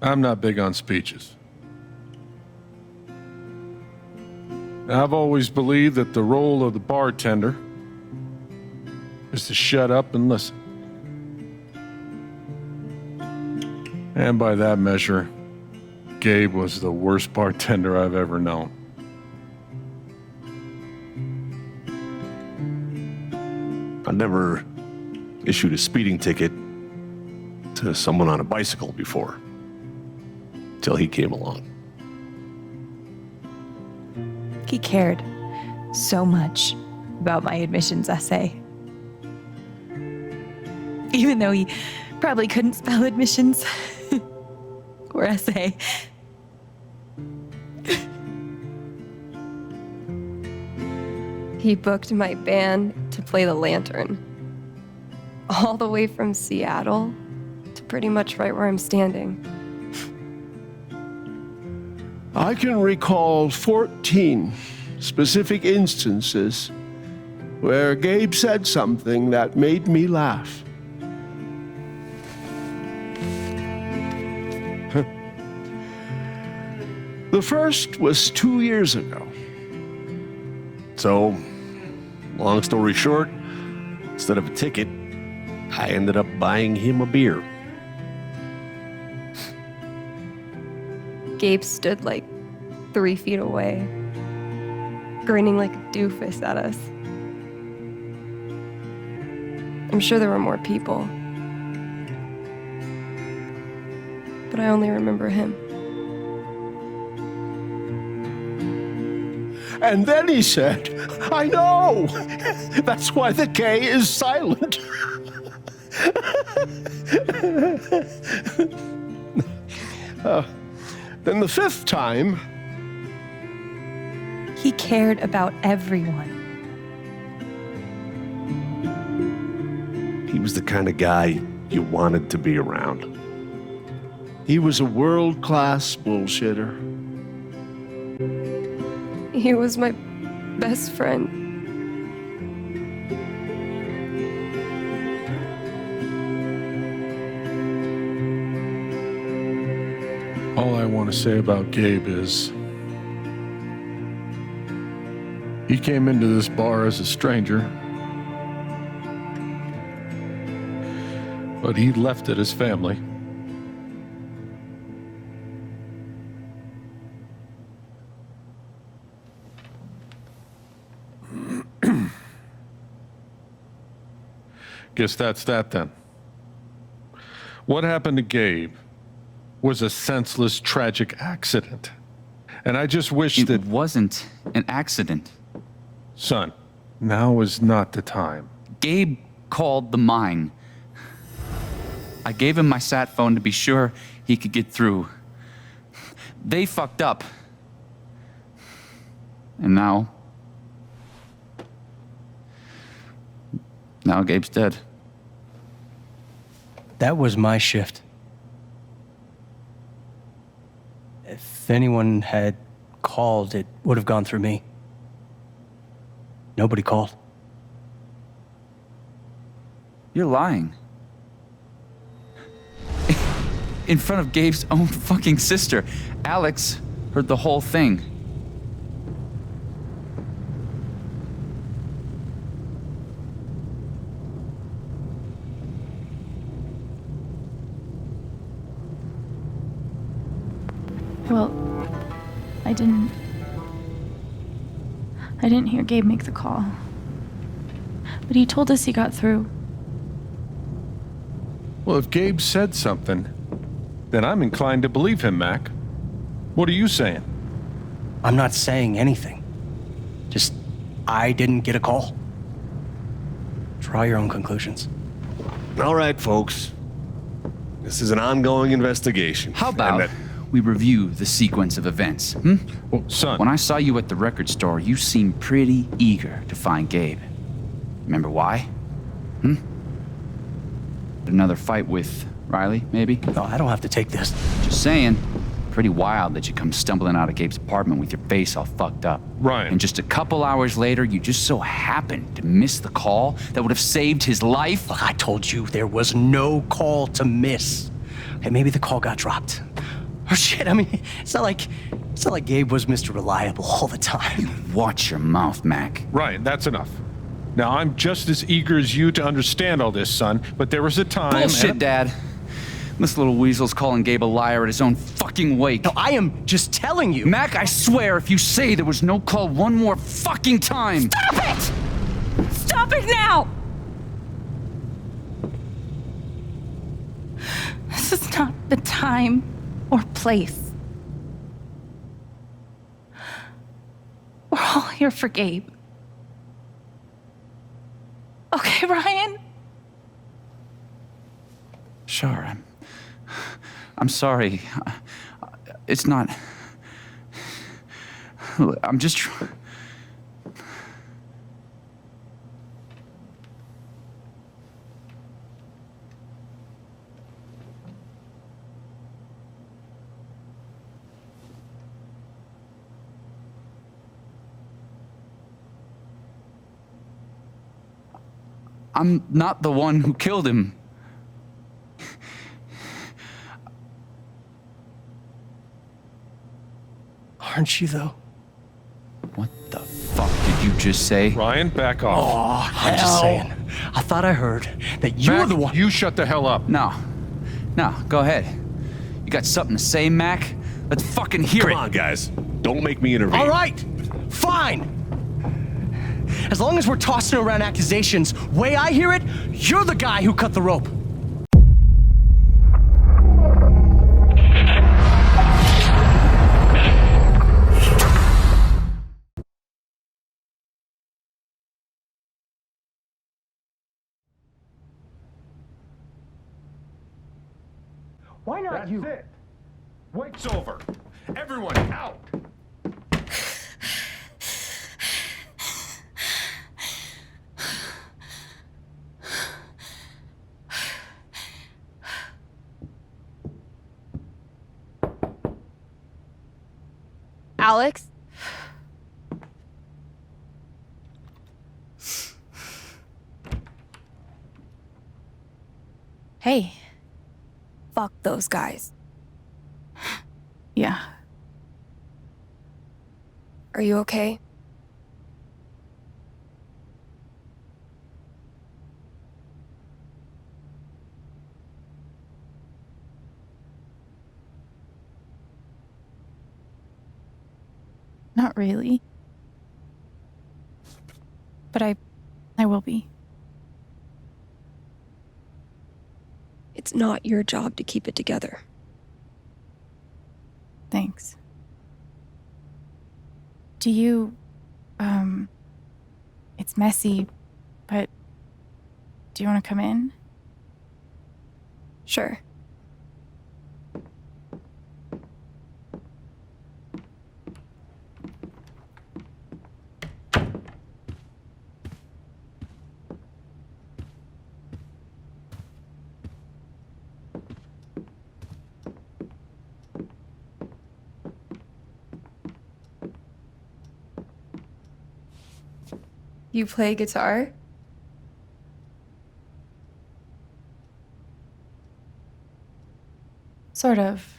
I'm not big on speeches. I've always believed that the role of the bartender is to shut up and listen. And by that measure, Gabe was the worst bartender I've ever known. I never issued a speeding ticket to someone on a bicycle before, till he came along. He cared so much about my admissions essay. Even though he probably couldn't spell admissions or essay. He booked my band to play the Lantern. All the way from Seattle to pretty much right where I'm standing. I can recall 14 specific instances where Gabe said something that made me laugh. The first was 2 years ago. So, long story short, instead of a ticket, I ended up buying him a beer. Gabe stood like 3 feet away, grinning like a doofus at us. I'm sure there were more people, but I only remember him. And then he said, I know! That's why the K is silent. Then the fifth time, He cared about everyone. He was the kind of guy you wanted to be around. he was a world-class bullshitter. He was my best friend. All I want to say about Gabe is he came into this bar as a stranger, but he left it as family. Guess that's that then. What happened to Gabe was a senseless, tragic accident. And I just wish It that... wasn't an accident. Son, now is not the time. Gabe called the mine. I gave him my sat phone to be sure he could get through. They fucked up. And now Gabe's dead. That was my shift. If anyone had called, it would have gone through me. Nobody called. You're lying. In front of Gabe's own fucking sister. Alex heard the whole thing. Well, I didn't hear Gabe make the call. But he told us he got through. Well, if Gabe said something, then I'm inclined to believe him, Mac. What are you saying? I'm not saying anything. Just, I didn't get a call. Draw your own conclusions. All right, folks. This is an ongoing investigation. How about we review the sequence of events, hmm? Well, son... When I saw you at the record store, you seemed pretty eager to find Gabe. Remember why? Hmm? Another fight with Riley, maybe? No, I don't have to take this. Just saying. Pretty wild that you come stumbling out of Gabe's apartment with your face all fucked up. Ryan. And just a couple hours later, you just so happened to miss the call that would have saved his life. Look, I told you there was no call to miss. Okay, maybe the call got dropped. Oh shit, I mean, it's not like Gabe was Mr. Reliable all the time. Watch your mouth, Mac. Ryan, that's enough. Now, I'm just as eager as you to understand all this, son, but there was a time... Bullshit, Dad. This little weasel's calling Gabe a liar at his own fucking wake. No, I am just telling you. Mac, I swear, if you say there was no call one more fucking time... Stop it! Stop it now! This is not the time or place. We're all here for Gabe. Okay, Ryan? Sure, I'm sorry. It's not... I'm just I'm not the one who killed him. Aren't you, though? What the fuck did you just say? Ryan, back off. I'm just saying. I thought I heard that you were Mac, the one. you shut the hell up. No, go ahead. You got something to say, Mac? Let's fucking hear it. Come on, guys. Don't make me intervene. All right, fine. As long as we're tossing around accusations, way I hear it, you're the guy who cut the rope. Why not That's you? it. Wake's over. Everyone out. Alex? Hey. Fuck those guys. Yeah. Are you okay? Not really. But I will be. It's not your job to keep it together. Thanks. Do you, it's messy, but do you want to come in? Sure. You play guitar? Sort of.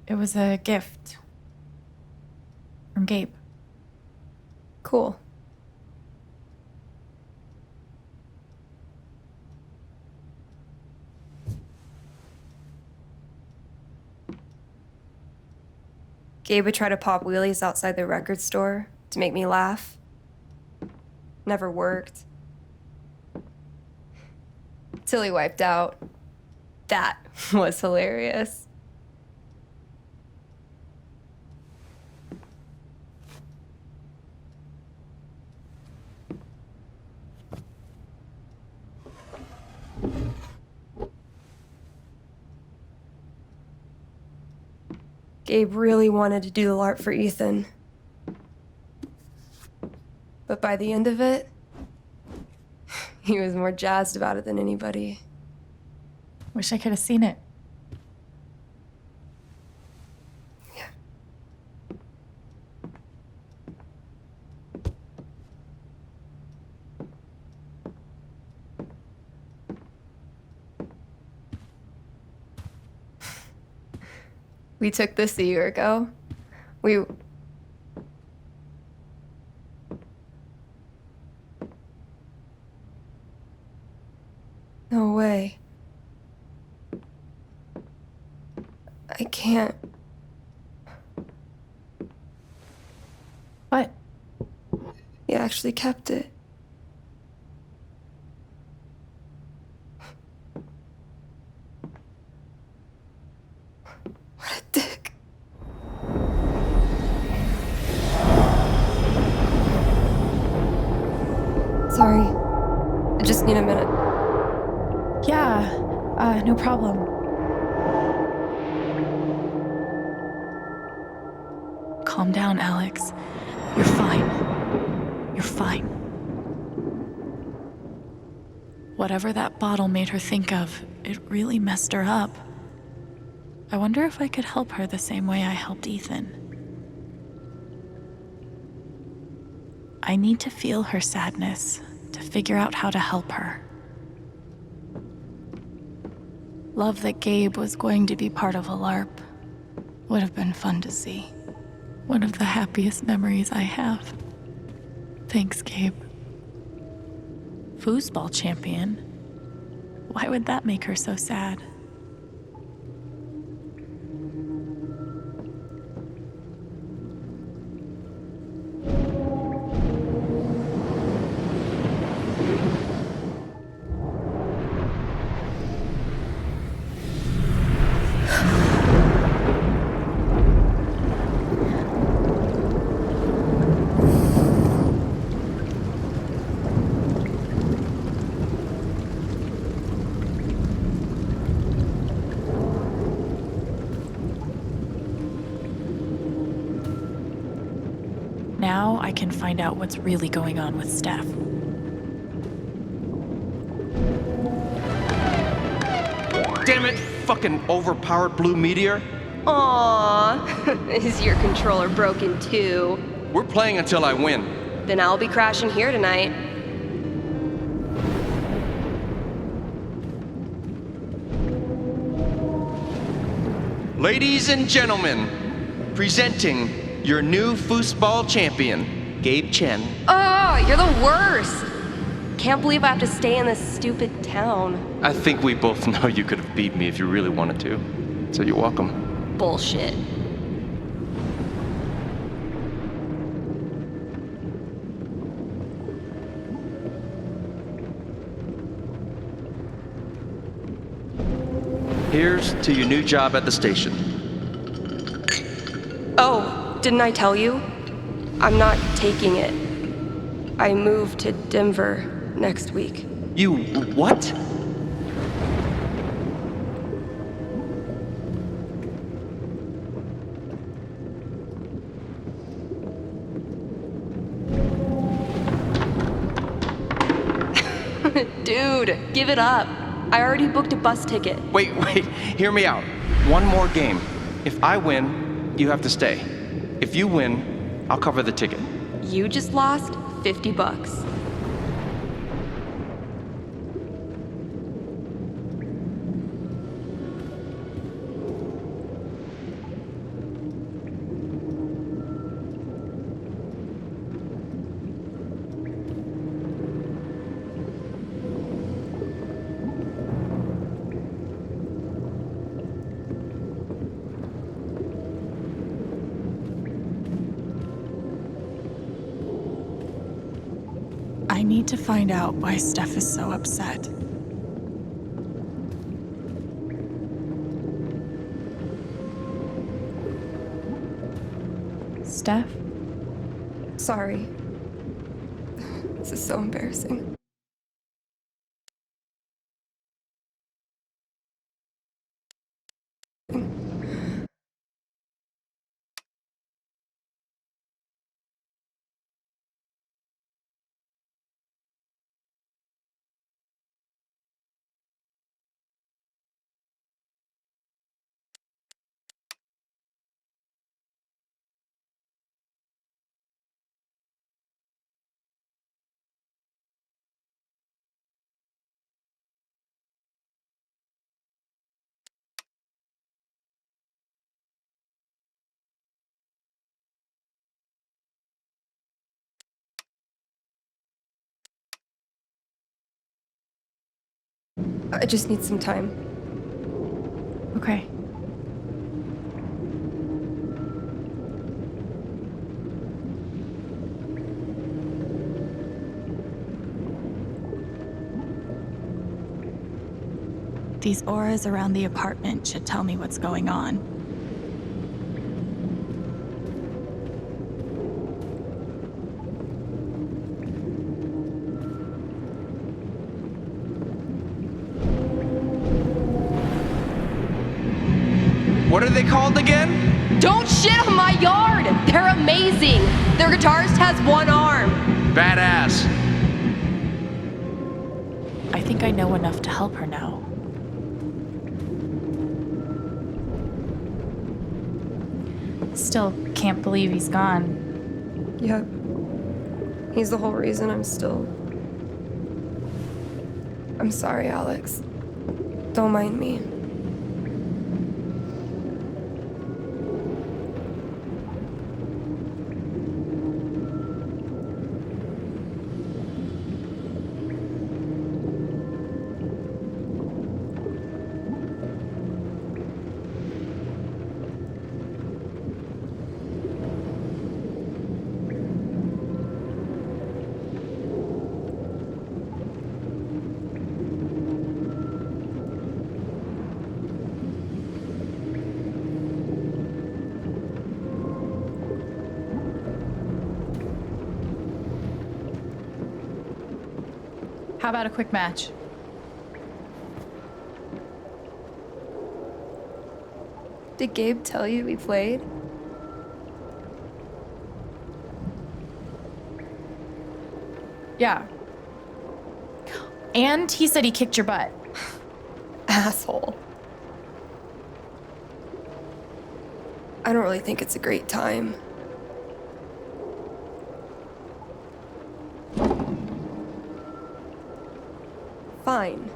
It was a gift from Gabe. Cool. Gabe would try to pop wheelies outside the record store to make me laugh. Never worked. Till he wiped out. That was hilarious. Gabe really wanted to do the LARP for Ethan. But by the end of it, he was more jazzed about it than anybody. Wish I could have seen it. Yeah. We took this a year ago. We... No way. I can't. What? He actually kept it. What a dick. Sorry. I just need a minute. Yeah, no problem. Calm down, Alex. You're fine. You're fine. Whatever that bottle made her think of, it really messed her up. I wonder if I could help her the same way I helped Ethan. I need to feel her sadness to figure out how to help her. Love that Gabe was going to be part of a LARP would have been fun to see. One of the happiest memories I have. Thanks, Gabe. Foosball champion? Why would that make her so sad? Now I can find out what's really going on with Steph. Damn it! Fucking overpowered blue meteor. Aww. Is your controller broken too? We're playing until I win. Then I'll be crashing here tonight. Ladies and gentlemen, presenting your new foosball champion, Gabe Chen. Oh, you're the worst. Can't believe I have to stay in this stupid town. I think we both know you could have beat me if you really wanted to. So you're welcome. Bullshit. Here's to your new job at the station. Oh, didn't I tell you? I'm not taking it. I move to Denver next week. You what? Dude, give it up. I already booked a bus ticket. Wait, hear me out. One more game. If I win, you have to stay. If you win, I'll cover the ticket. You just lost $50. I need to find out why Steph is so upset. Steph? Sorry. This is so embarrassing. I just need some time. Okay. These auras around the apartment should tell me what's going on. What are they called again? Don't shit on my yard! They're amazing! Their guitarist has one arm. Badass. I think I know enough to help her now. Still can't believe he's gone. Yep. He's the whole reason I'm still... I'm sorry, Alex. Don't mind me. How about a quick match? Did Gabe tell you we played? Yeah. And he said he kicked your butt. Asshole. I don't really think it's a great time. Fine.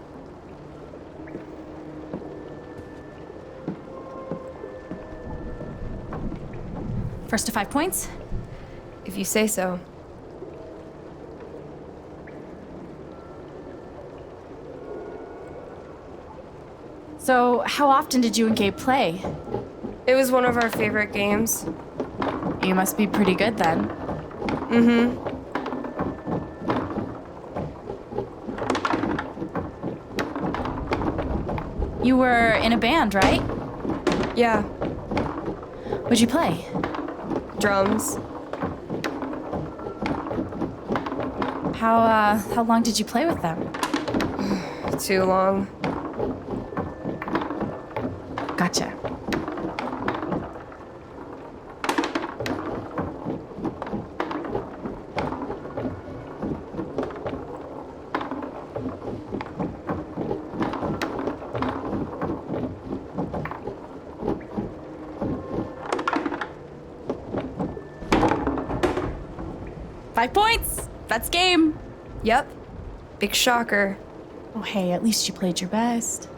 First to 5 points? If you say so. So, how often did you and Gabe play? It was one of our favorite games. You must be pretty good then. Mm-hmm. You were in a band, right? Yeah. What'd you play? Drums. How long did you play with them? Too long. Gotcha. Five points! That's game! Yep. Big shocker. Oh, hey, at least you played your best.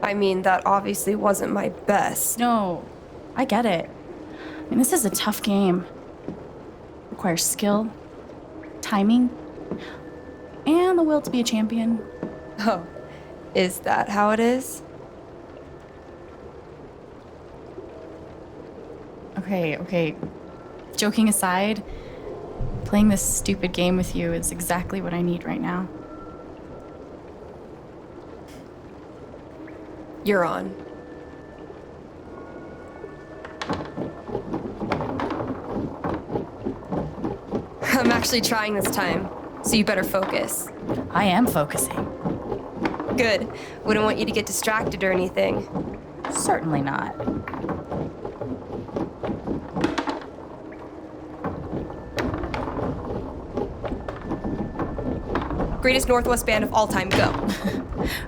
I mean, that obviously wasn't my best. No, I get it. I mean, this is a tough game. Requires skill, timing, and the will to be a champion. Oh, is that how it is? Okay. Joking aside, playing this stupid game with you is exactly what I need right now. You're on. I'm actually trying this time, so you better focus. I am focusing. Good. Wouldn't want you to get distracted or anything. Certainly not. Greatest Northwest band of all time, go.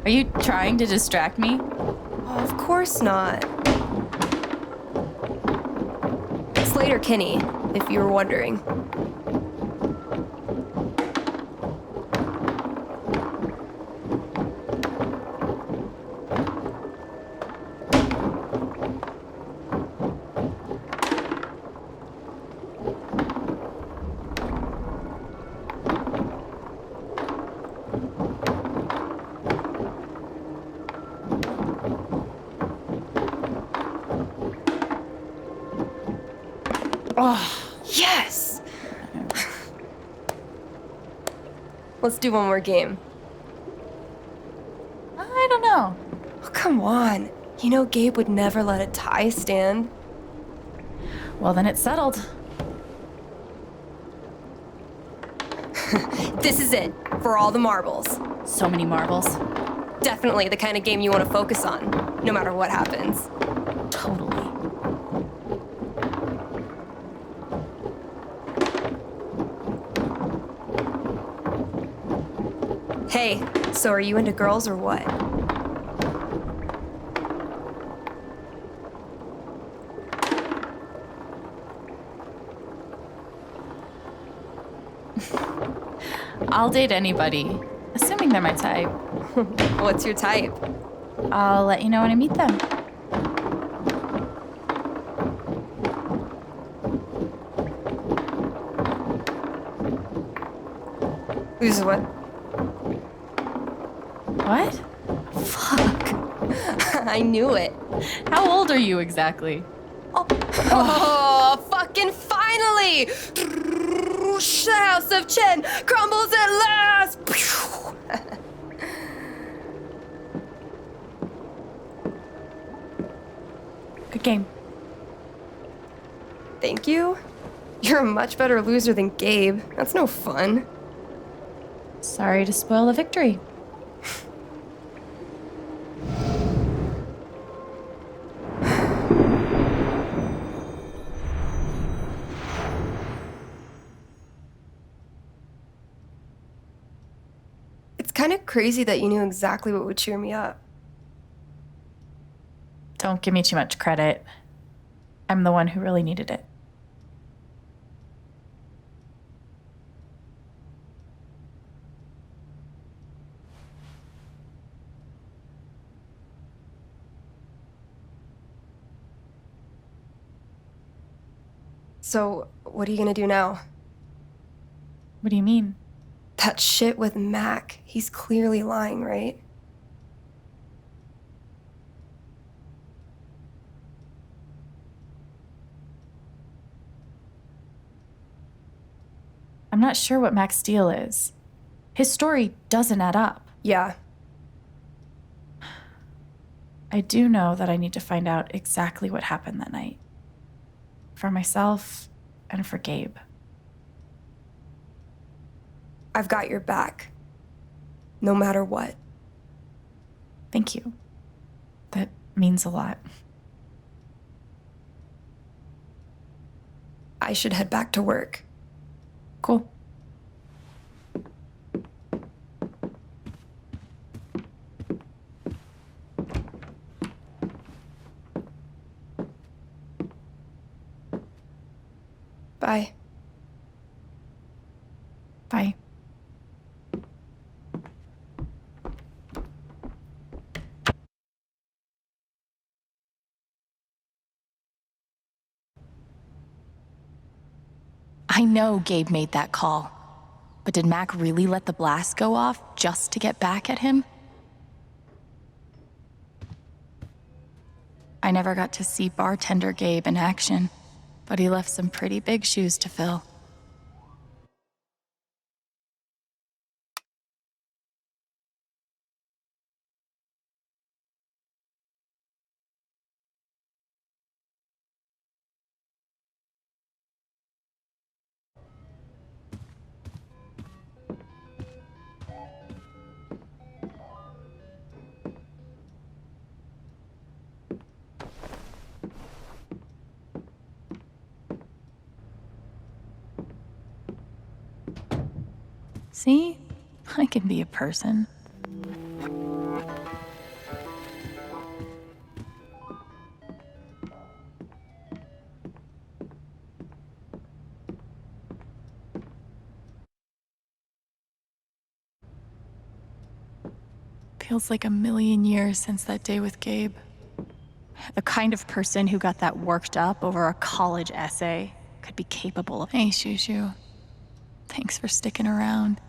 Are you trying to distract me? Oh, of course not. Slater Kinney, if you were wondering. Yes! Let's do one more game. I don't know. Oh, come on. You know Gabe would never let a tie stand. Well, then it's settled. This is it, for all the marbles. So many marbles. Definitely the kind of game you want to focus on, no matter what happens. Totally. Hey, so are you into girls or what? I'll date anybody, assuming they're my type. What's your type? I'll let you know when I meet them. Who's what? What? Fuck. I knew it. How old are you exactly? Oh, fucking finally! The house of Chen crumbles at last! Good game. Thank you? You're a much better loser than Gabe. That's no fun. Sorry to spoil the victory. It's kind of crazy that you knew exactly what would cheer me up. Don't give me too much credit. I'm the one who really needed it. So, what are you gonna do now? What do you mean? That shit with Mac. He's clearly lying, right? I'm not sure what Mac's deal is. His story doesn't add up. Yeah. I do know that I need to find out exactly what happened that night. For myself and for Gabe. I've got your back. No matter what. Thank you. That means a lot. I should head back to work. Cool. Bye. Bye. I know Gabe made that call, but did Mac really let the blast go off just to get back at him? I never got to see bartender Gabe in action, but he left some pretty big shoes to fill. See? I can be a person. Feels like a million years since that day with Gabe. The kind of person who got that worked up over a college essay could be capable of... Hey, Shushu. Thanks for sticking around.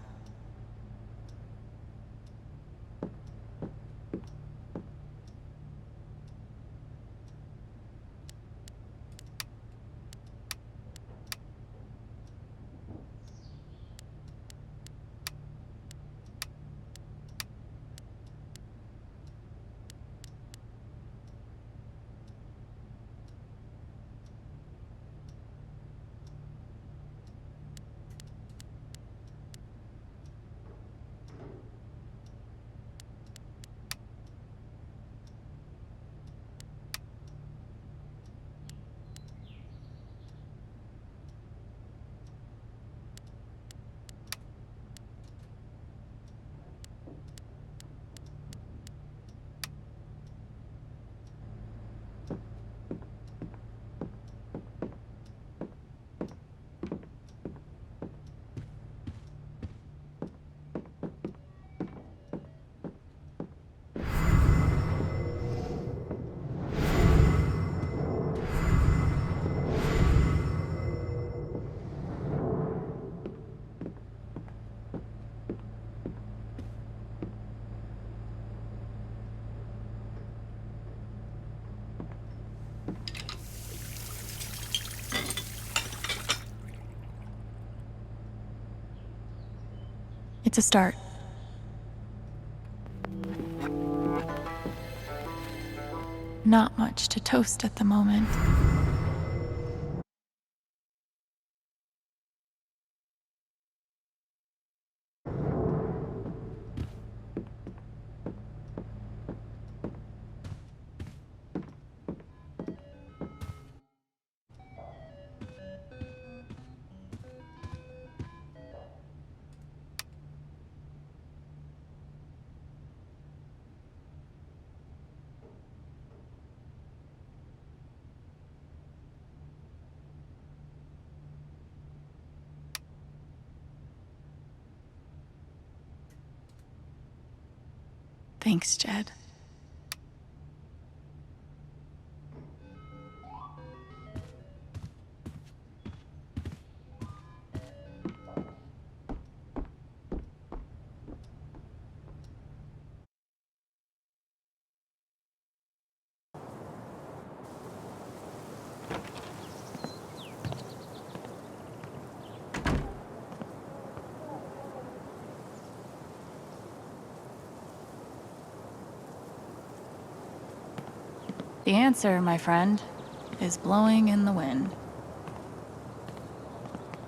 It's a start. Not much to toast at the moment. Thanks, Jed. The answer, my friend, is blowing in the wind.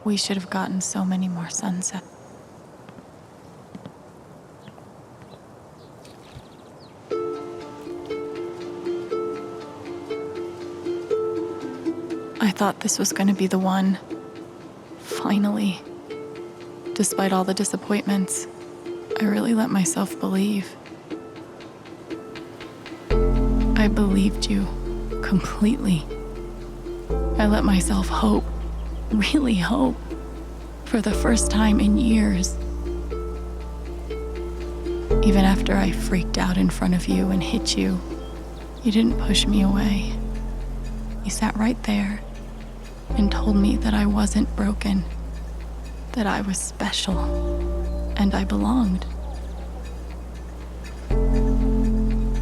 We should have gotten so many more sunsets. I thought this was going to be the one. Finally. Despite all the disappointments, I really let myself believe. I believed you completely. I let myself hope, really hope, for the first time in years. Even after I freaked out in front of you and hit you, you didn't push me away. You sat right there and told me that I wasn't broken, that I was special, and I belonged.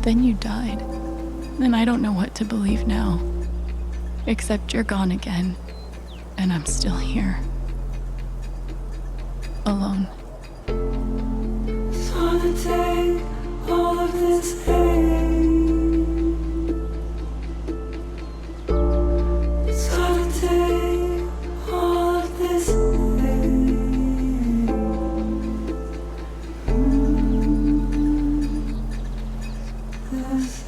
Then you died. And I don't know what to believe now. Except you're gone again, and I'm still here. Alone. It's hard to take all of this pain. It's hard to take all of this pain. This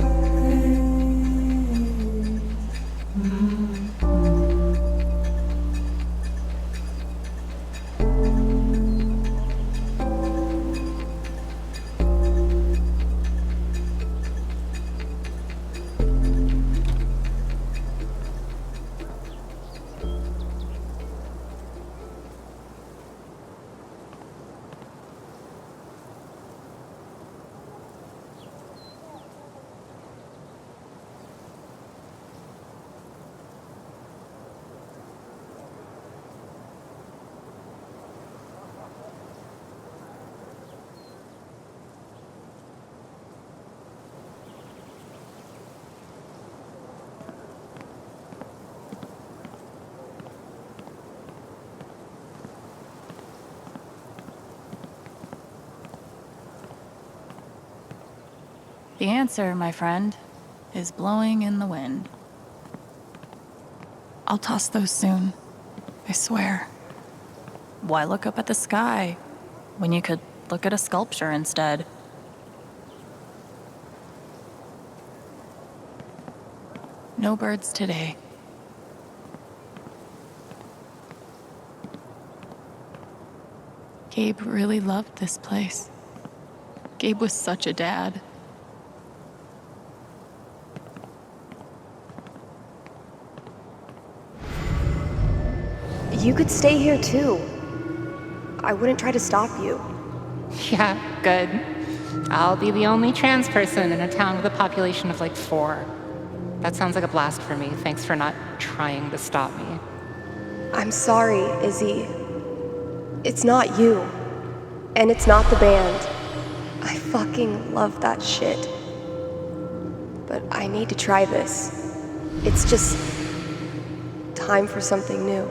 The answer, my friend, is blowing in the wind. I'll toss those soon, I swear. Why look up at the sky when you could look at a sculpture instead? No birds today. Gabe really loved this place. Gabe was such a dad. You could stay here too. I wouldn't try to stop you. Yeah, good. I'll be the only trans person in a town with a population of like 4. That sounds like a blast for me. Thanks for not trying to stop me. I'm sorry, Izzy. It's not you. And it's not the band. I fucking love that shit. But I need to try this. It's just time for something new.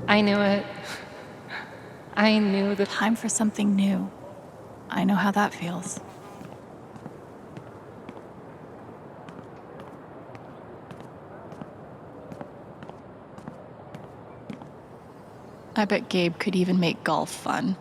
I knew it. I knew the Time for something new. I know how that feels. I bet Gabe could even make golf fun.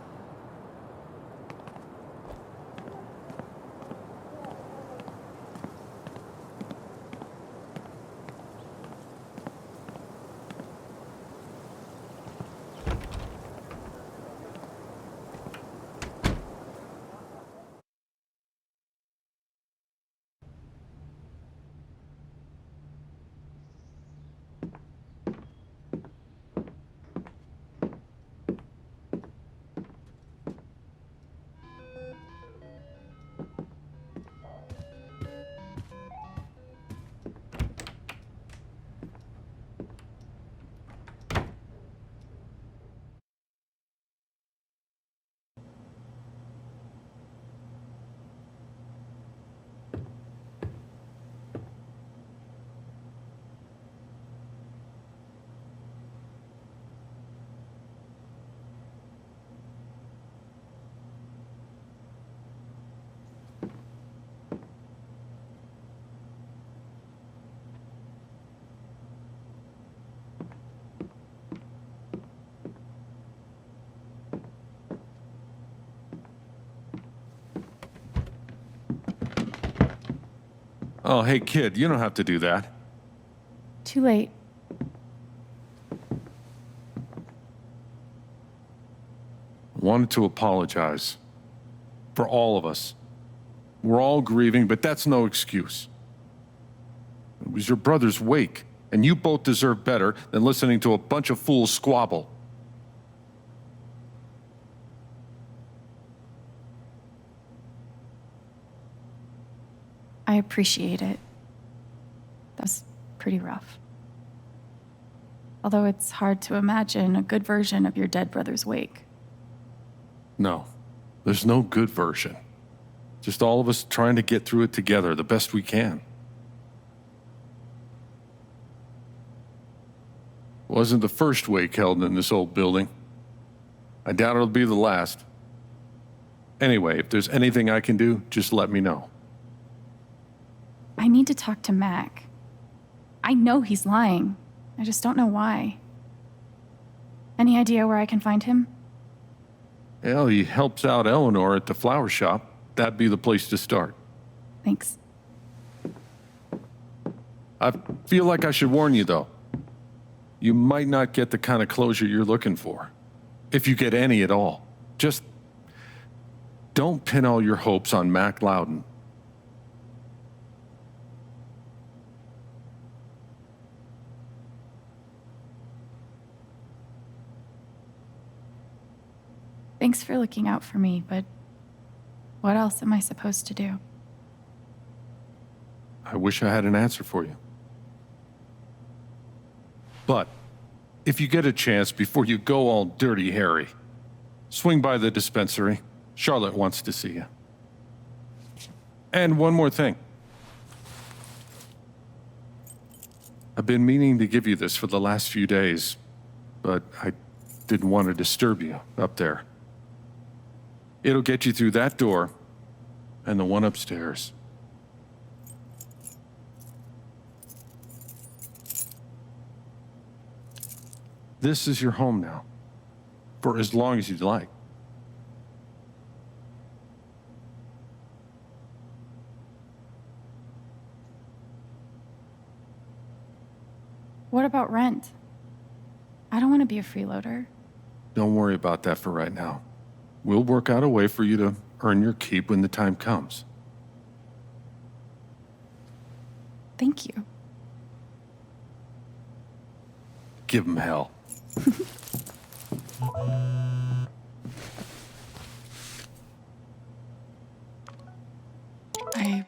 Oh, hey, kid, you don't have to do that. Too late. Wanted to apologize. For all of us. We're all grieving, but that's no excuse. It was your brother's wake, and you both deserve better than listening to a bunch of fools squabble. I appreciate it. That was pretty rough. Although it's hard to imagine a good version of your dead brother's wake. No, there's no good version. Just all of us trying to get through it together the best we can. Wasn't the first wake held in this old building. I doubt it'll be the last. Anyway, if there's anything I can do, just let me know. I need to talk to Mac. I know he's lying. I just don't know why. Any idea where I can find him? Well, he helps out Eleanor at the flower shop. That'd be the place to start. Thanks. I feel like I should warn you, though. You might not get the kind of closure you're looking for. If you get any at all. Just don't pin all your hopes on Mac Loudon. Thanks for looking out for me, but what else am I supposed to do? I wish I had an answer for you. But if you get a chance before you go all dirty Harry, swing by the dispensary. Charlotte wants to see you. And one more thing. I've been meaning to give you this for the last few days, but I didn't want to disturb you up there. It'll get you through that door and the one upstairs. This is your home now, for as long as you'd like. What about rent? I don't want to be a freeloader. Don't worry about that for right now. We'll work out a way for you to earn your keep when the time comes. Thank you. Give him hell. I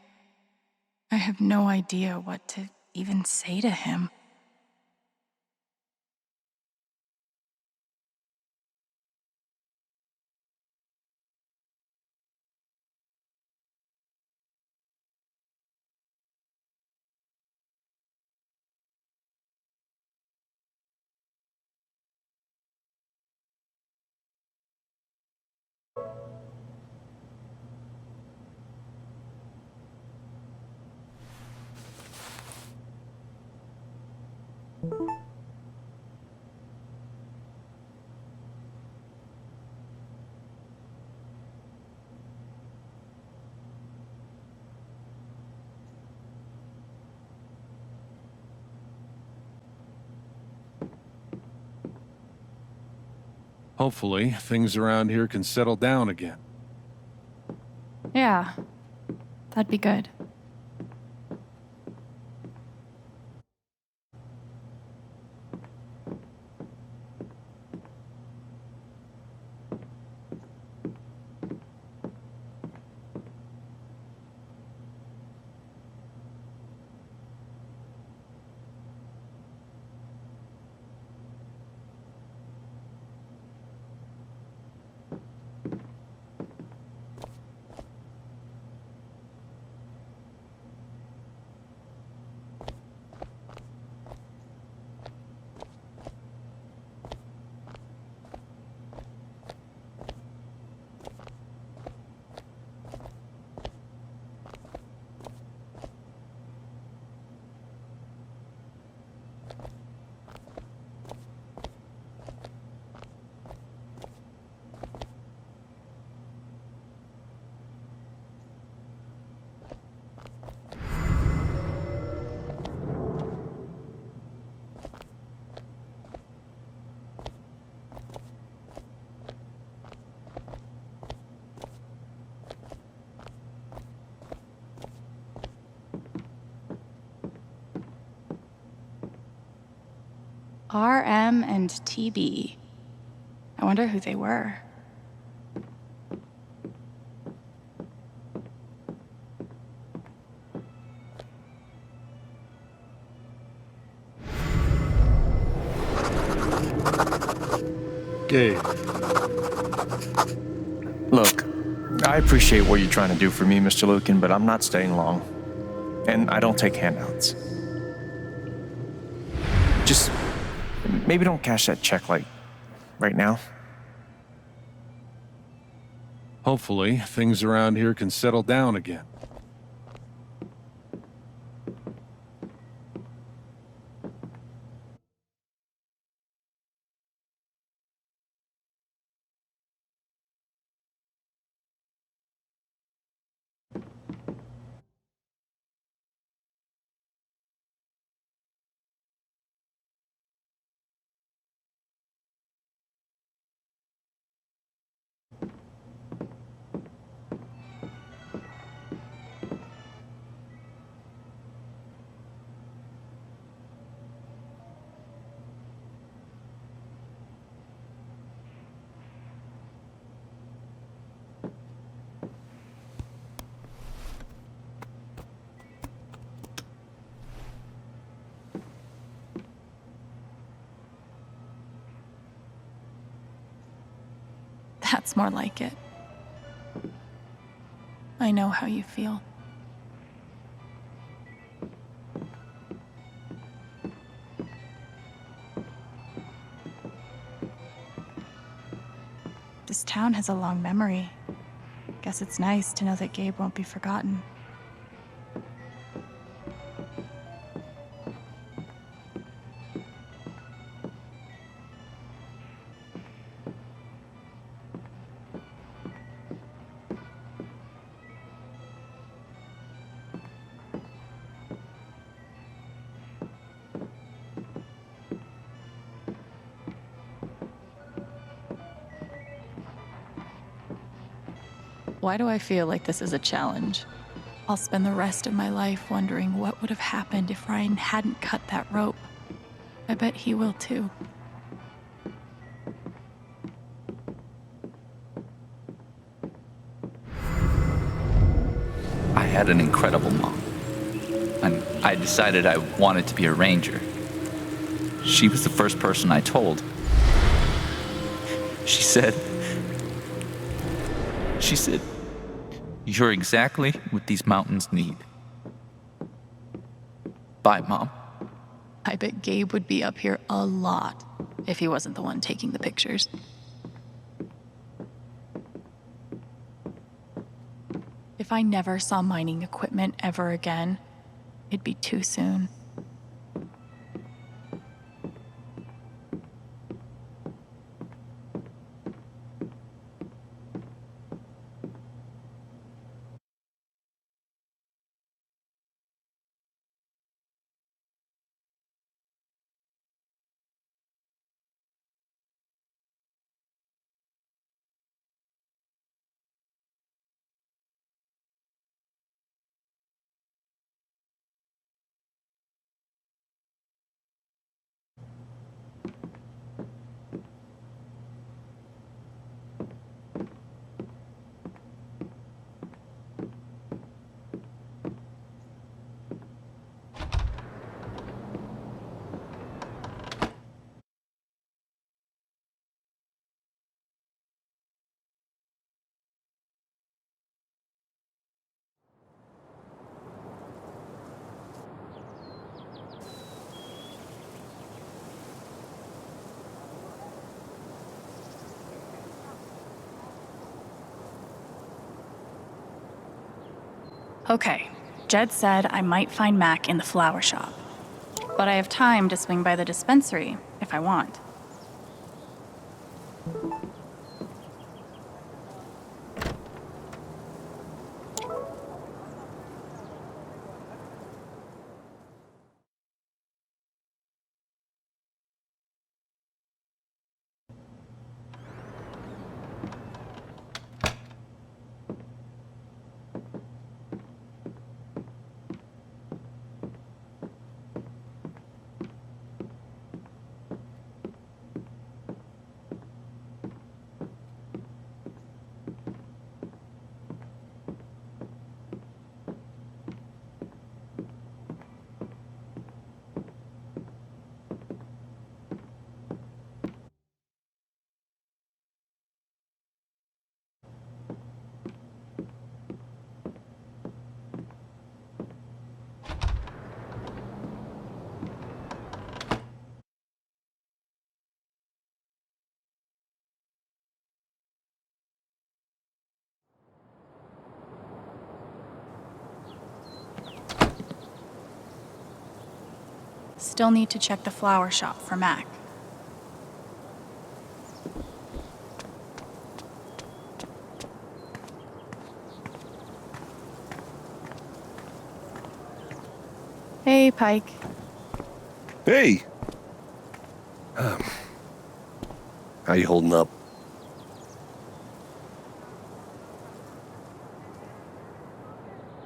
have no idea what to even say to him. Hopefully, things around here can settle down again. Yeah, that'd be good. RM and TB. I wonder who they were. Gabe. Look, I appreciate what you're trying to do for me, Mr. Lucan, but I'm not staying long. And I don't take handouts. Just maybe don't cash that check, like, right now. Hopefully, things around here can settle down again. That's more like it. I know how you feel. This town has a long memory. Guess it's nice to know that Gabe won't be forgotten. Why do I feel like this is a challenge? I'll spend the rest of my life wondering what would have happened if Ryan hadn't cut that rope. I bet he will too. I had an incredible mom, and I decided I wanted to be a ranger. She was the first person I told. She said, "You're exactly what these mountains need." Bye, Mom. I bet Gabe would be up here a lot if he wasn't the one taking the pictures. If I never saw mining equipment ever again, it'd be too soon. Okay, Jed said I might find Mac in the flower shop. But I have time to swing by the dispensary if I want. Still need to check the flower shop for Mac. Hey, Pike. Hey! How you holding up?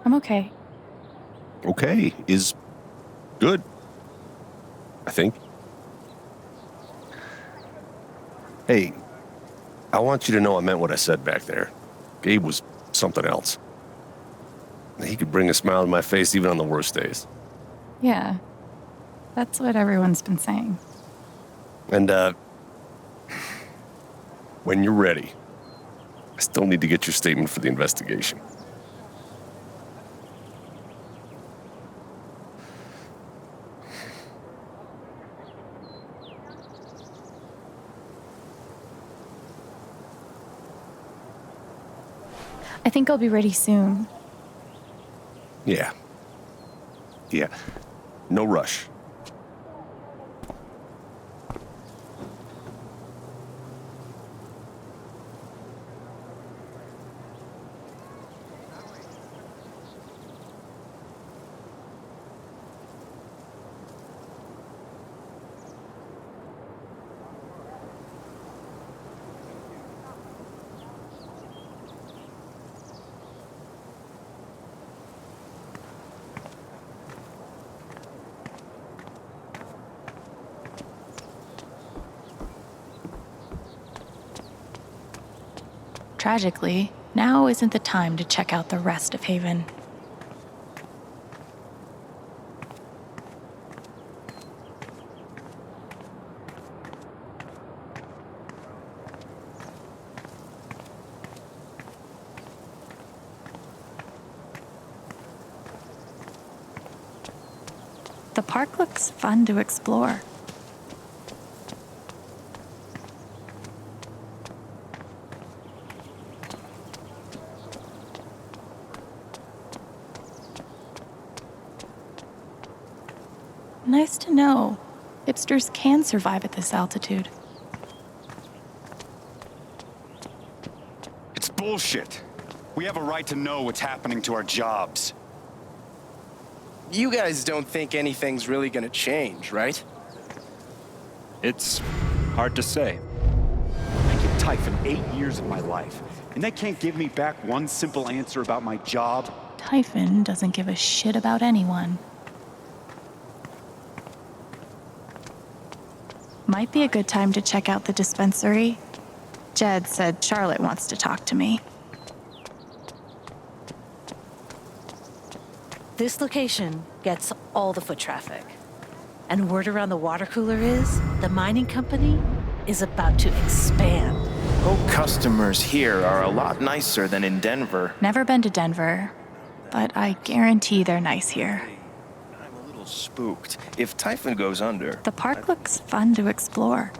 I'm okay. Okay, is good. I think. Hey, I want you to know I meant what I said back there. Gabe was something else. He could bring a smile to my face even on the worst days. Yeah, that's what everyone's been saying. And, when you're ready, I still need to get your statement for the investigation. I think I'll be ready soon. Yeah. Yeah. No rush. Tragically, now isn't the time to check out the rest of Haven. The park looks fun to explore. Nice to know. Hipsters can survive at this altitude. It's bullshit. We have a right to know what's happening to our jobs. You guys don't think anything's really gonna change, right? It's hard to say. I give Typhon 8 years of my life, and they can't give me back one simple answer about my job. Typhon doesn't give a shit about anyone. Might be a good time to check out the dispensary. Jed said Charlotte wants to talk to me. This location gets all the foot traffic. And word around the water cooler is the mining company is about to expand. Hope customers here are a lot nicer than in Denver. Never been to Denver, but I guarantee they're nice here. I'm a little spooked. If Typhon goes under... The park looks fun to explore.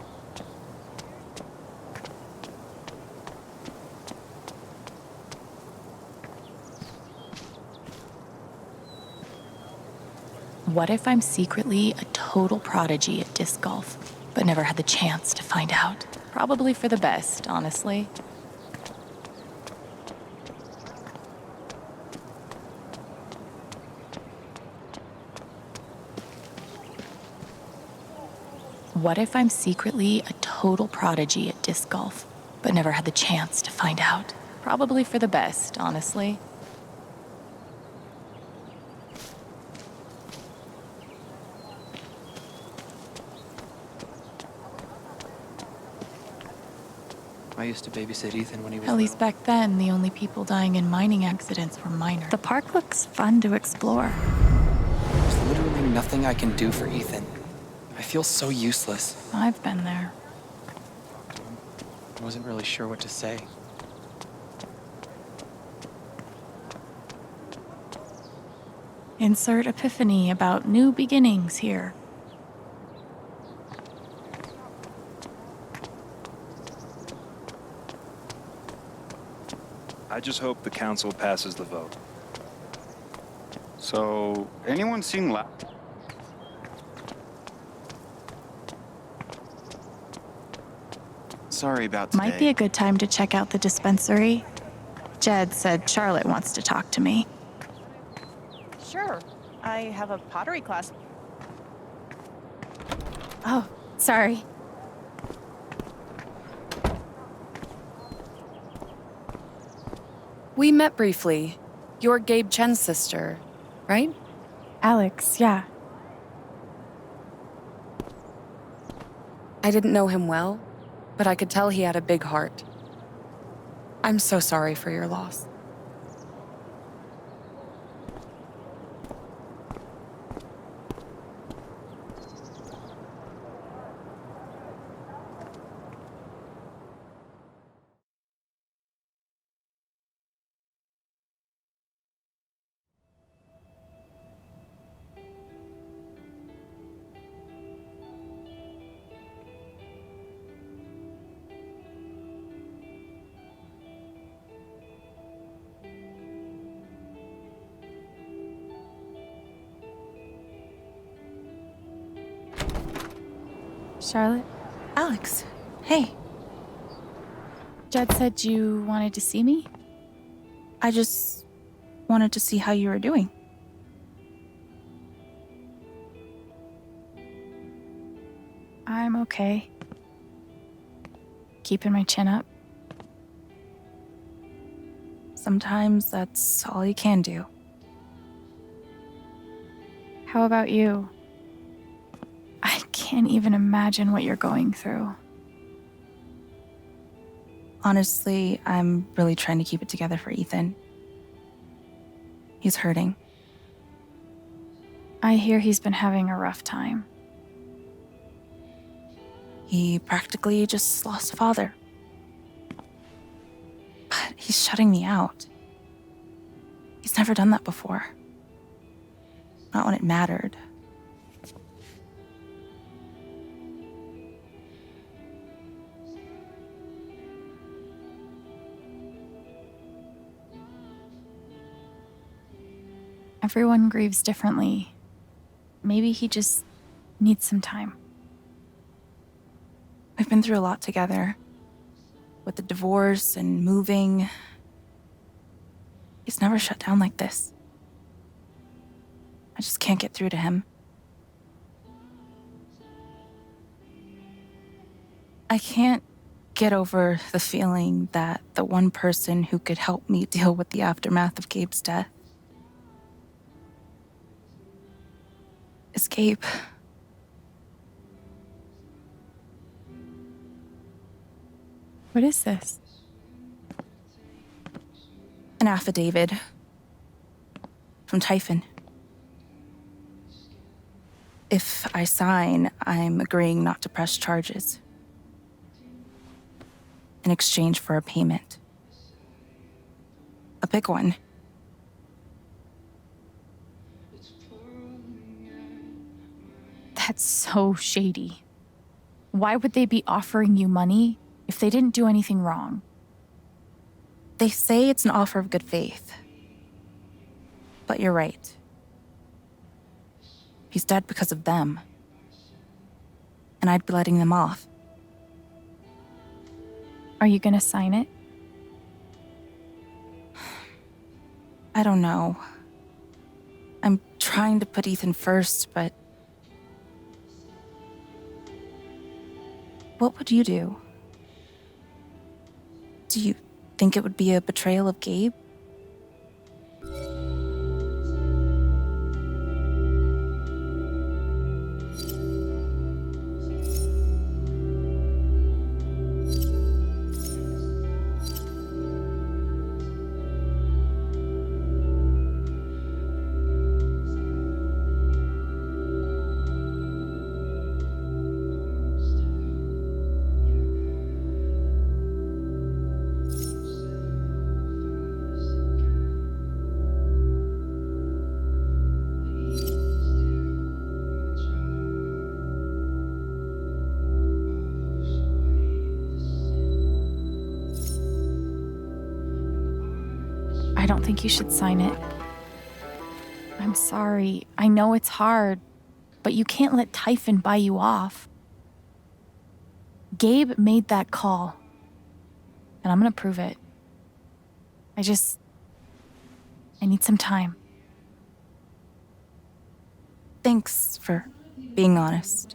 What if I'm secretly a total prodigy at disc golf, but never had the chance to find out? Probably for the best, honestly. What if I'm secretly a total prodigy at disc golf, but never had the chance to find out? Probably for the best, honestly. I used to babysit Ethan when he was At least back then, the only people dying in mining accidents were minors. The park looks fun to explore. There's literally nothing I can do for Ethan. I feel so useless. I've been there. I wasn't really sure what to say. Insert epiphany about new beginnings here. I just hope the council passes the vote. So, anyone seen Sorry about today. Might be a good time to check out the dispensary. Jed said Charlotte wants to talk to me. Sure. I have a pottery class. Oh, sorry. We met briefly. You're Gabe Chen's sister, right? Alex, yeah. I didn't know him well, but I could tell he had a big heart. I'm so sorry for your loss. Charlotte? Alex, hey. Jed said you wanted to see me? I just wanted to see how you were doing. I'm okay. Keeping my chin up. Sometimes that's all you can do. How about you? I can't even imagine what you're going through. Honestly, I'm really trying to keep it together for Ethan. He's hurting. I hear he's been having a rough time. He practically just lost a father. But he's shutting me out. He's never done that before. Not when it mattered. Everyone grieves differently. Maybe he just needs some time. We've been through a lot together. With the divorce and moving. He's never shut down like this. I just can't get through to him. I can't get over the feeling that the one person who could help me deal with the aftermath of Gabe's death is Gabe. What is this? An affidavit from Typhon. If I sign, I'm agreeing not to press charges in exchange for a payment. A big one. That's so shady. Why would they be offering you money if they didn't do anything wrong? They say it's an offer of good faith. But you're right. He's dead because of them. And I'd be letting them off. Are you gonna sign it? I don't know. I'm trying to put Ethan first, but... What would you do? Do you think it would be a betrayal of Gabe? I don't think you should sign it. I'm sorry. I know it's hard, but you can't let Typhon buy you off. Gabe made that call, and I'm gonna prove it. I need some time. Thanks for being honest.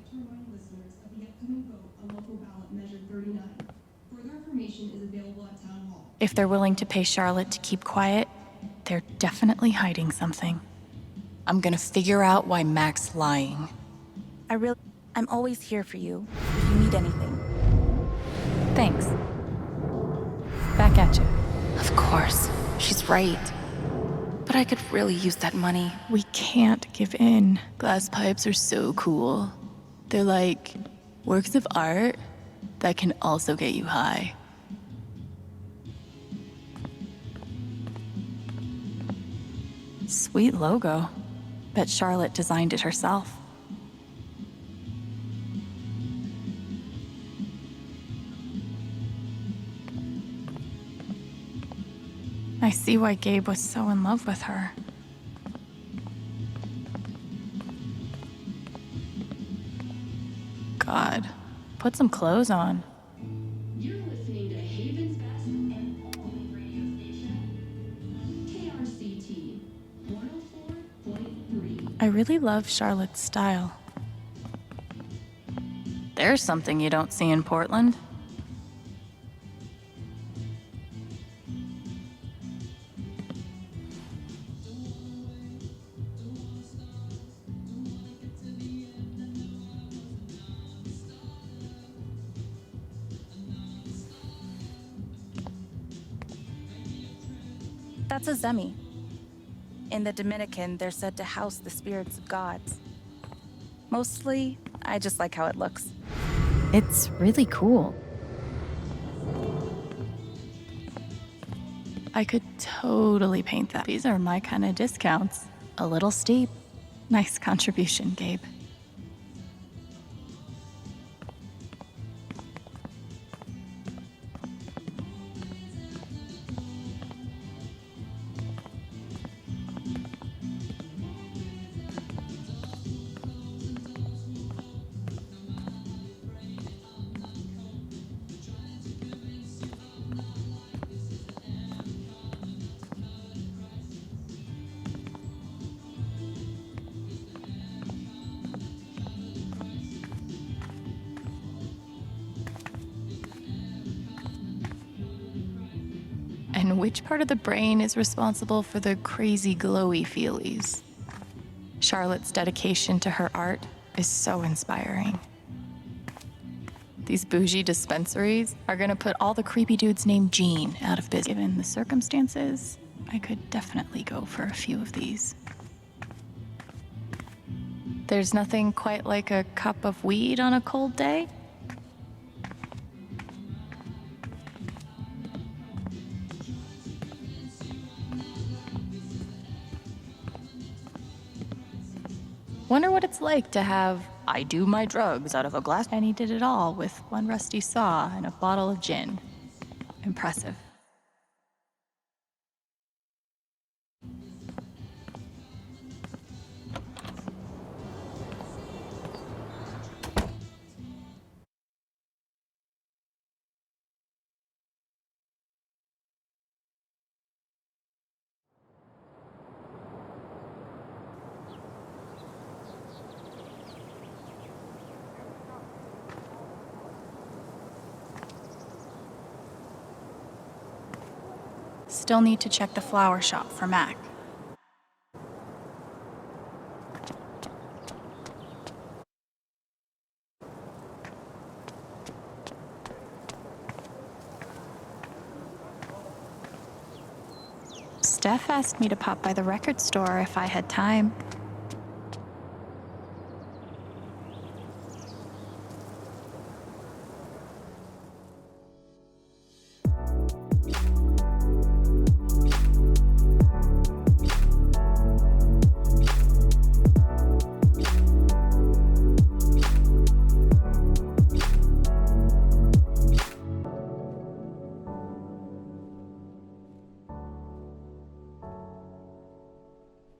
If they're willing to pay Charlotte to keep quiet, they're definitely hiding something. I'm gonna figure out why Mac's lying. I'm always here for you if you need anything. Thanks. Back at you. Of course. She's right. But I could really use that money. We can't give in. Glass pipes are so cool. They're like works of art that can also get you high. Sweet logo. Bet Charlotte designed it herself. I see why Gabe was so in love with her. God, put some clothes on. You're listening to Haven's best and only radio station, KRCT 104.3. I really love Charlotte's style. There's something you don't see in Portland. That's a zemi. In the Dominican, they're said to house the spirits of gods. Mostly, I just like how it looks. It's really cool. I could totally paint that. These are my kind of discounts. A little steep. Nice contribution, Gabe. And which part of the brain is responsible for the crazy glowy feelies? Charlotte's dedication to her art is so inspiring. These bougie dispensaries are gonna put all the creepy dudes named Gene out of business. Given the circumstances, I could definitely go for a few of these. There's nothing quite like a cup of weed on a cold day. Wonder what it's like to have I do my drugs out of a glass. And he did it all with one rusty saw and a bottle of gin. Impressive. Still need to check the flower shop for Mac. Steph asked me to pop by the record store if I had time.